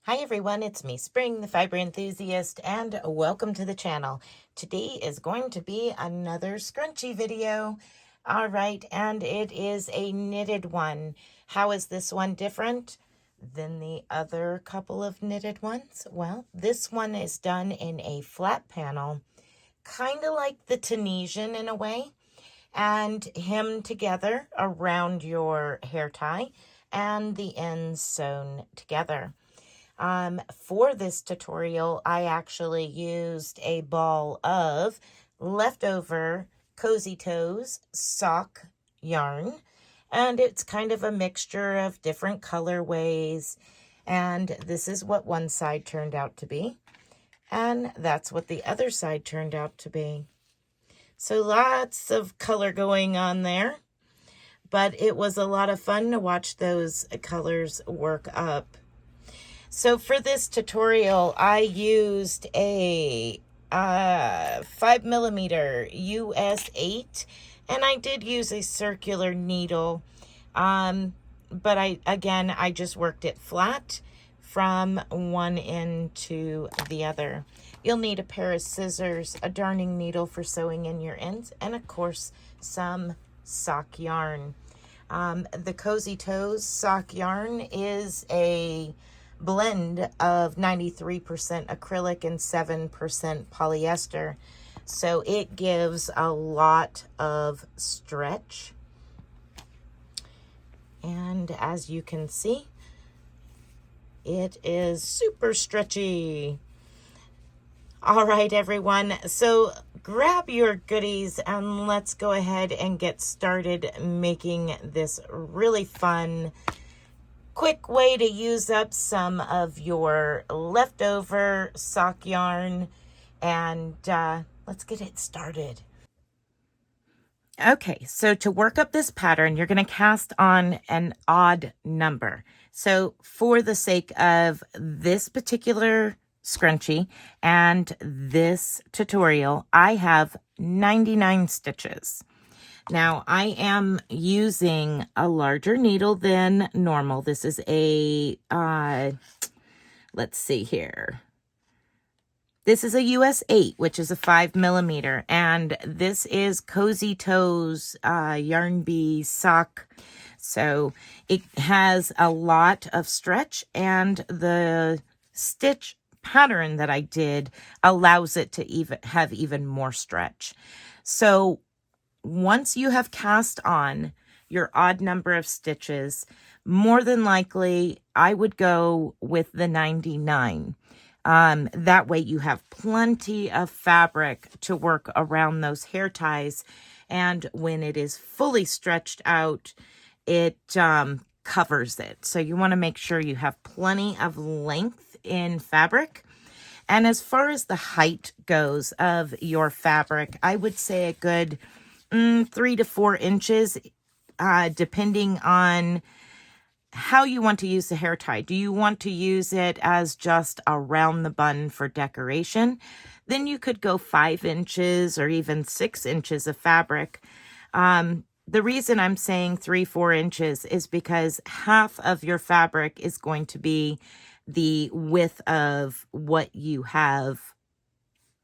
Hi everyone, it's me, Spring, the fiber enthusiast, and welcome to the channel. Today is going to be another scrunchie video. All right, and it is a knitted one. How is this one different than the other couple of knitted ones? Well, this one is done in a flat panel, kind of like the Tunisian in a way, and hemmed together around your hair tie and the ends sewn together. For this tutorial, I actually used a ball of leftover Cozy Toes sock yarn, and it's kind of a mixture of different colorways, and this is what one side turned out to be, and that's what the other side turned out to be. So lots of color going on there, but it was a lot of fun to watch those colors work up. So for this tutorial, I used a 5mm US 8, and I did use a circular needle, but I just worked it flat from one end to the other. You'll need a pair of scissors, a darning needle for sewing in your ends, and of course some sock yarn. The Cozy Toes sock yarn is a blend of 93% acrylic and 7% polyester. So it gives a lot of stretch. And as you can see, it is super stretchy. All right, everyone. So grab your goodies and let's go ahead and get started making this really fun quick way to use up some of your leftover sock yarn, and let's get it started. Okay, so to work up this pattern, you're going to cast on an odd number. So for the sake of this particular scrunchie and this tutorial, I have 99 stitches. Now, I am using a larger needle than normal. This is a, let's see here. This is a US 8, which is a 5mm, and this is Cozy Toes Yarn Bee sock. So it has a lot of stretch, and the stitch pattern that I did allows it to have even more stretch. So once you have cast on your odd number of stitches, more than likely, I would go with the 99. That way you have plenty of fabric to work around those hair ties. And when it is fully stretched out, it covers it. So you want to make sure you have plenty of length in fabric. And as far as the height goes of your fabric, I would say a good 3 to 4 inches, depending on how you want to use the hair tie. Do you want to use it as just around the bun for decoration? Then you could go 5 inches or even 6 inches of fabric. The reason I'm saying 3-4 inches is because half of your fabric is going to be the width of what you have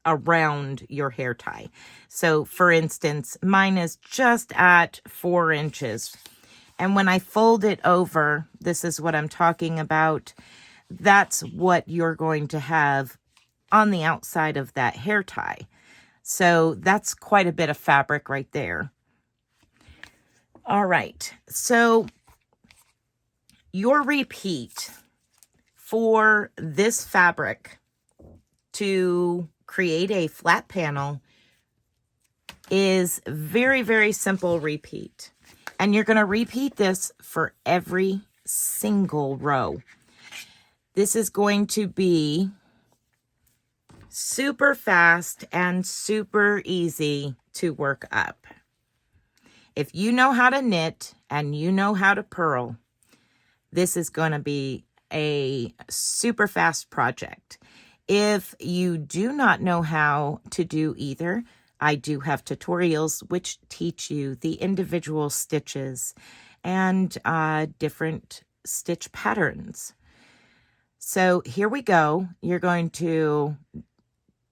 around your hair tie. So for instance, mine is just at 4 inches. And when I fold it over, this is what I'm talking about. That's what you're going to have on the outside of that hair tie. So that's quite a bit of fabric right there. All right. So your repeat for this fabric to create a flat panel is very, very simple repeat. And you're going to repeat this for every single row. This is going to be super fast and super easy to work up. If you know how to knit and you know how to purl, this is going to be a super fast project. If you do not know how to do either, I do have tutorials which teach you the individual stitches and different stitch patterns. So here we go. You're going to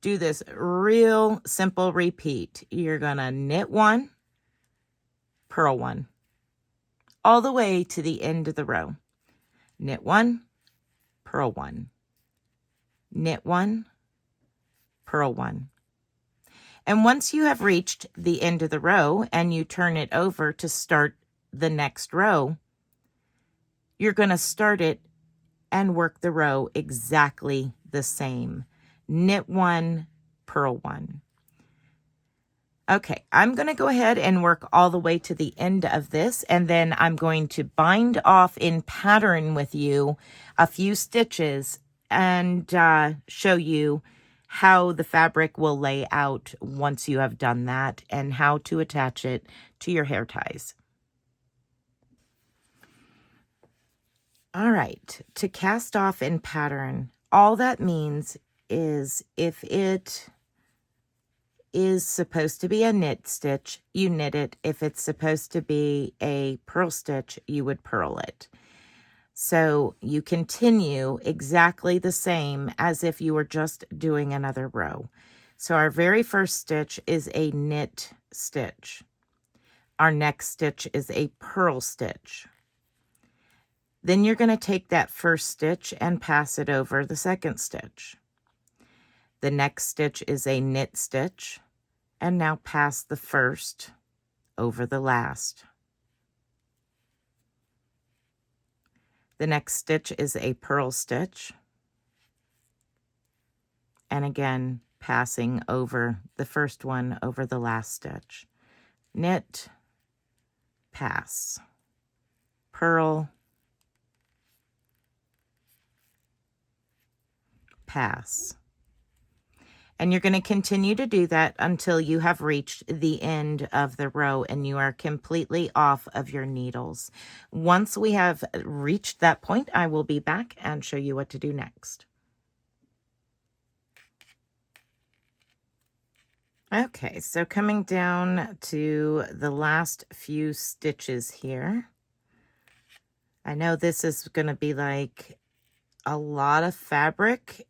do this real simple repeat. You're going to knit 1, purl 1, all the way to the end of the row. Knit 1, purl 1, knit 1, purl 1. And once you have reached the end of the row and you turn it over to start the next row, you're going to start it and work the row exactly the same. Knit 1, purl 1. Okay, I'm going to go ahead and work all the way to the end of this, and then I'm going to bind off in pattern with you a few stitches and show you how the fabric will lay out once you have done that and how to attach it to your hair ties. All right, to cast off in pattern, all that means is if it is supposed to be a knit stitch, you knit it. If it's supposed to be a purl stitch, you would purl it. So you continue exactly the same as if you were just doing another row. So our very first stitch is a knit stitch. Our next stitch is a purl stitch. Then you're going to take that first stitch and pass it over the second stitch. The next stitch is a knit stitch, and now pass the first over the last. The next stitch is a purl stitch, and again passing over the first one over the last stitch. Knit, pass, purl, pass. And you're going to continue to do that until you have reached the end of the row and you are completely off of your needles. Once we have reached that point, I will be back and show you what to do next. Okay, so coming down to the last few stitches here. I know this is going to be like a lot of fabric,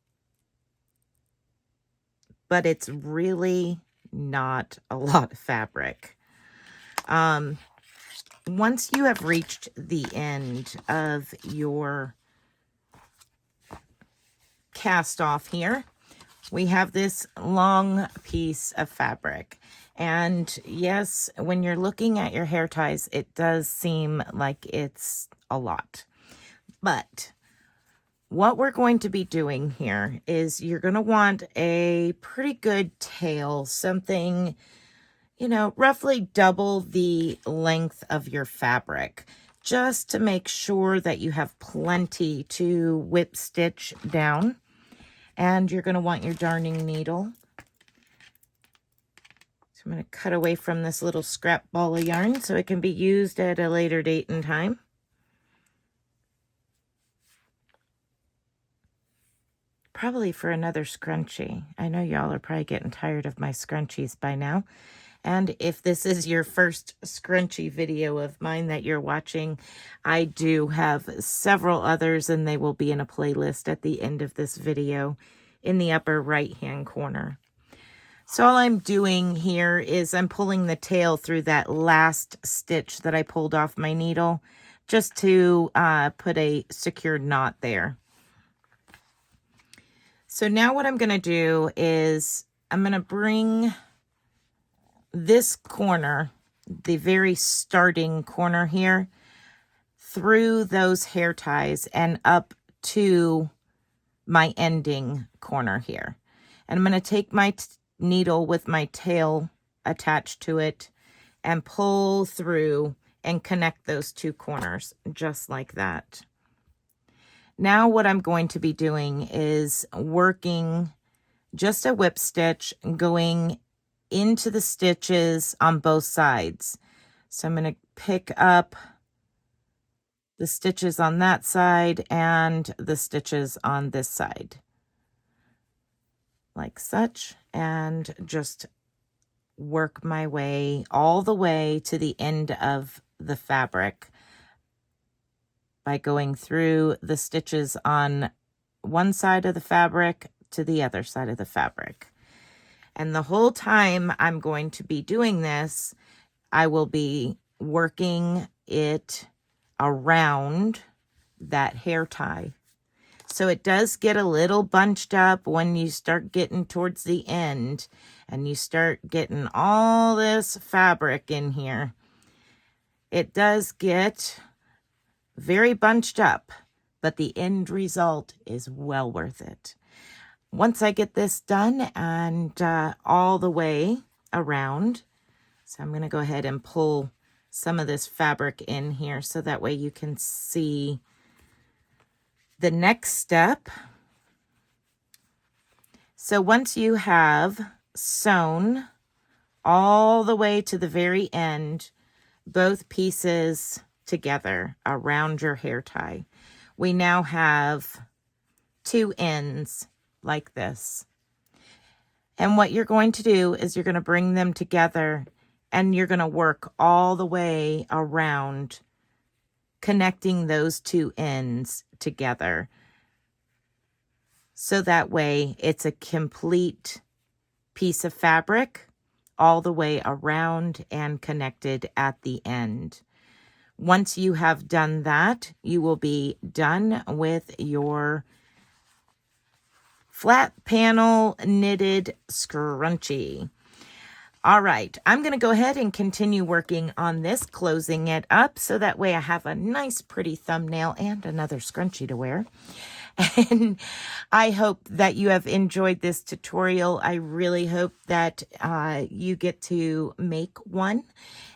but it's really not a lot of fabric. Once you have reached the end of your cast off here, we have this long piece of fabric. And yes, when you're looking at your hair ties, it does seem like it's a lot. But what we're going to be doing here is you're going to want a pretty good tail, something, you know, roughly double the length of your fabric, just to make sure that you have plenty to whip stitch down. And you're going to want your darning needle. So I'm going to cut away from this little scrap ball of yarn so it can be used at a later date and time. Probably for another scrunchie. I know y'all are probably getting tired of my scrunchies by now. And if this is your first scrunchie video of mine that you're watching, I do have several others, and they will be in a playlist at the end of this video in the upper right-hand corner. So all I'm doing here is I'm pulling the tail through that last stitch that I pulled off my needle, just to put a secured knot there. So now what I'm going to do is I'm going to bring this corner, the very starting corner here, through those hair ties and up to my ending corner here. And I'm going to take my needle with my tail attached to it and pull through and connect those two corners just like that. Now what I'm going to be doing is working just a whip stitch going into the stitches on both sides. So I'm going to pick up the stitches on that side and the stitches on this side, like such, and just work my way all the way to the end of the fabric by going through the stitches on one side of the fabric to the other side of the fabric. And the whole time I'm going to be doing this, I will be working it around that hair tie. So it does get a little bunched up when you start getting towards the end and you start getting all this fabric in here. It does get very bunched up, but the end result is well worth it. Once I get this done and all the way around, so I'm going to go ahead and pull some of this fabric in here so that way you can see the next step. So once you have sewn all the way to the very end, both pieces together around your hair tie, we now have two ends like this. And what you're going to do is you're going to bring them together and you're going to work all the way around, connecting those two ends together. So that way it's a complete piece of fabric all the way around and connected at the end. Once you have done that, you will be done with your flat panel knitted scrunchie. All right, I'm going to go ahead and continue working on this, closing it up so that way I have a nice pretty thumbnail and another scrunchie to wear. And I hope that you have enjoyed this tutorial. I really hope that you get to make one.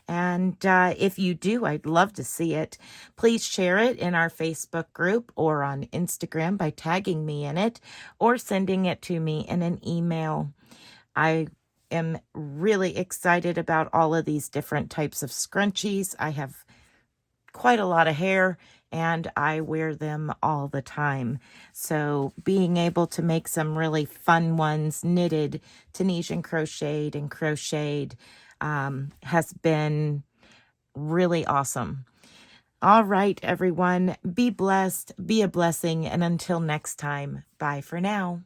And if you do, I'd love to see it. Please share it in our Facebook group or on Instagram by tagging me in it or sending it to me in an email. I am really excited about all of these different types of scrunchies. I have quite a lot of hair and I wear them all the time. So being able to make some really fun ones, knitted, Tunisian crocheted and crocheted, has been really awesome. All right, everyone, be blessed, be a blessing, and until next time, bye for now.